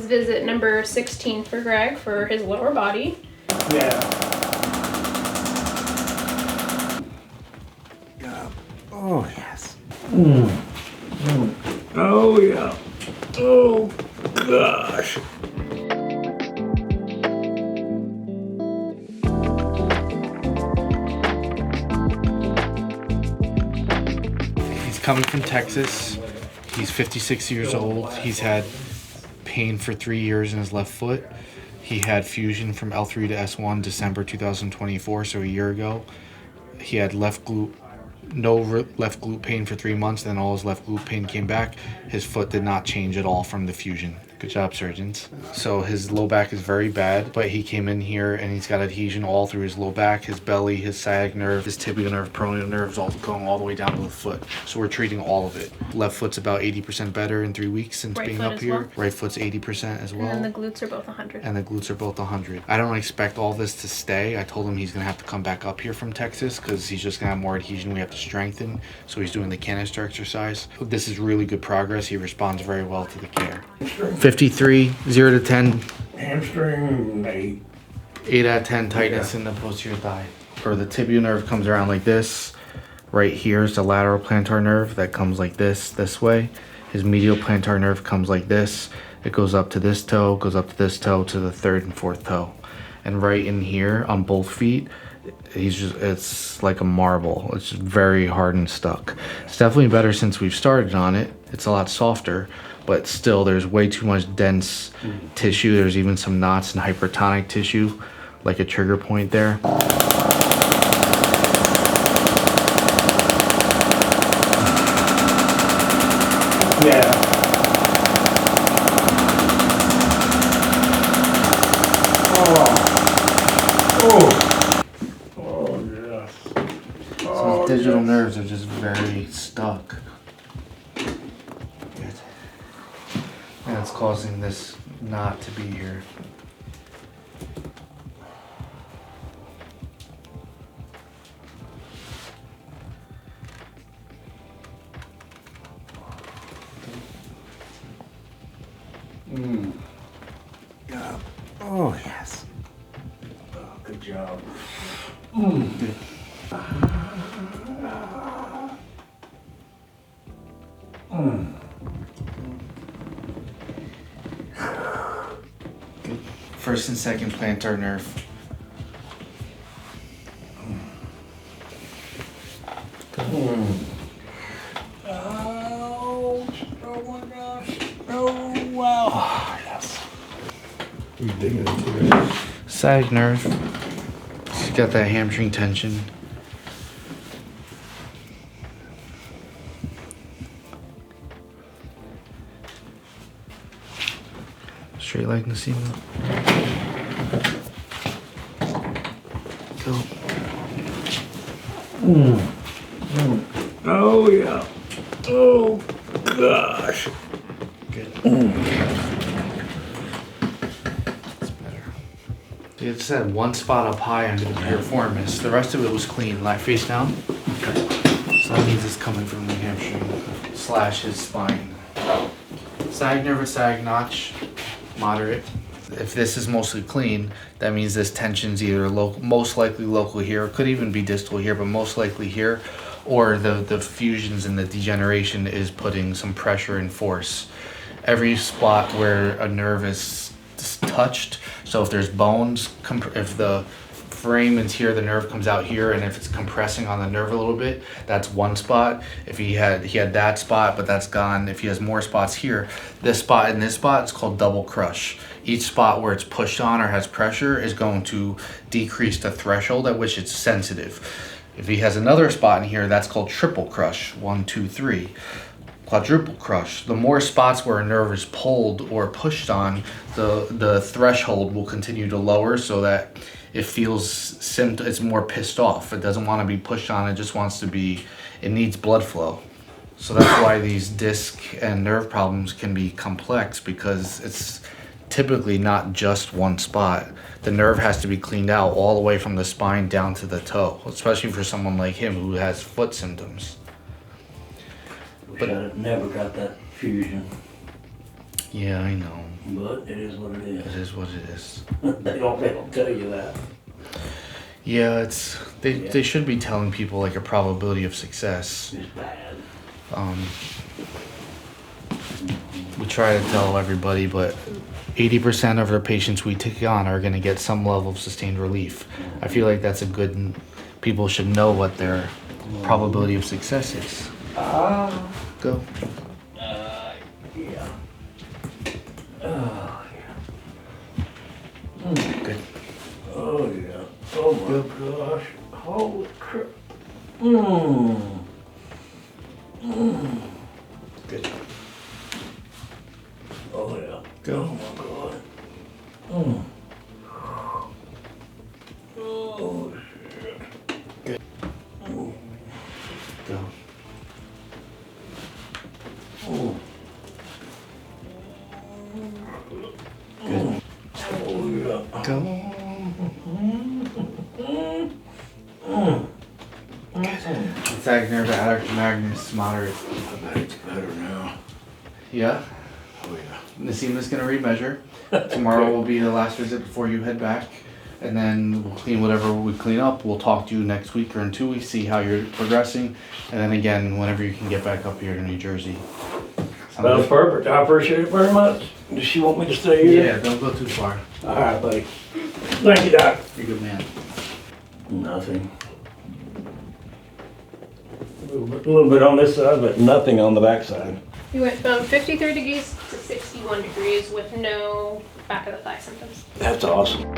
visit number 16 for Greg for his lower body. Yeah. Oh, yes. Oh, yeah. Oh, gosh. He's coming from Texas. He's 56 years old. He's had pain for 3 years in his left foot. He had fusion from L3 to S1 December 2024, so a year ago. He had left glute pain for 3 months, then all his left glute pain came back. His foot did not change at all from the fusion. Good job, surgeons. So his low back is very bad, but he came in here and he's got adhesion all through his low back, his belly, his sciatic nerve, his tibial nerve, peroneal nerves, all going all the way down to the foot. So we're treating all of it. Left foot's about 80% better in 3 weeks since being up here. Well. Right foot's 80% as well. And then the glutes are both 100. And the glutes are both 100. I don't expect all this to stay. I told him he's going to have to come back up here from Texas because he's just going to have more adhesion we have to strengthen. So he's doing the canister exercise. This is really good progress. He responds very well to the care. 53, 0 to 10. Hamstring, 8. 8 out of 10 tightness in the posterior thigh. Or the tibial nerve comes around like this. Right here is the lateral plantar nerve that comes like this way. His medial plantar nerve comes like this. It goes up to this toe, goes up to this toe, to the third and fourth toe. And right in here on both feet, it's like a marble. It's very hard and stuck. It's definitely better since we've started on it. It's a lot softer, but still there's way too much dense tissue. There's even some knots and hypertonic tissue, like a trigger point there. Yeah. So his digital nerves are just very stuck. Good. And it's causing this knot to be here. Yeah. Oh, yes. Oh, good job. Good. Good. First and second plantar nerve. Oh my gosh. Oh, wow. Oh, yes. You're digging into it. Sciatic nerve. She's got that hamstring tension. Straight leg Nasima. Go. Oh, yeah. Oh, gosh. Good. That's better. It said one spot up high under the piriformis. The rest of it was clean. Lie face down. So that means it's coming from the hamstring / his spine. Sag nerve and sag notch, moderate. If this is mostly clean, that means this tension's either most likely local here, it could even be distal here, but most likely here, or the fusions and the degeneration is putting some pressure and force. Every spot where a nerve is touched, so if there's bones, if the foramen here, the nerve comes out here, and if it's compressing on the nerve a little bit, that's one spot. If he had that spot, but that's gone. If he has more spots here, this spot and this spot, it's called double crush. Each spot where it's pushed on or has pressure is going to decrease the threshold at which it's sensitive. If he has another spot in here, that's called triple crush. 1, 2, 3. Quadruple crush. The more spots where a nerve is pulled or pushed on, the threshold will continue to lower so that it feels it's more pissed off. It doesn't want to be pushed on, it just wants to be, it needs blood flow. So that's why these disc and nerve problems can be complex, because it's typically not just one spot. The nerve has to be cleaned out all the way from the spine down to the toe, especially for someone like him who has foot symptoms. But I never got that fusion. Yeah, I know. But it is what it is. It is what it is. They don't tell you that. Yeah, they should be telling people like a probability of success. It's bad. We try to tell everybody, but 80% of our patients we take on are going to get some level of sustained relief. I feel like that's a good. People should know what their probability of success is. Go. Yeah. Good. Oh, yeah. Oh, my Good. gosh. Holy crap. Good. Oh, yeah. Go. Oh, my God. Oh, shit. Good. Go. Oh. Good. Oh, yeah. Go. Sciatic nerve adductor magnus moderate. I bet it's better now. Yeah. Oh, yeah. Naseema's gonna remeasure. Tomorrow will be the last visit before you head back. And then we'll clean whatever we clean up. We'll talk to you next week or in 2 weeks, see how you're progressing. And then again, whenever you can get back up here to New Jersey. Sound That's good? perfect. I appreciate it very much. Does she want me to stay here? Yeah, don't go too far. All right, buddy. Thank you, Doc. You're a good man. Nothing. A little bit on this side, but nothing on the back side. You went from 53 degrees to 61 degrees with no back of the thigh symptoms. That's awesome.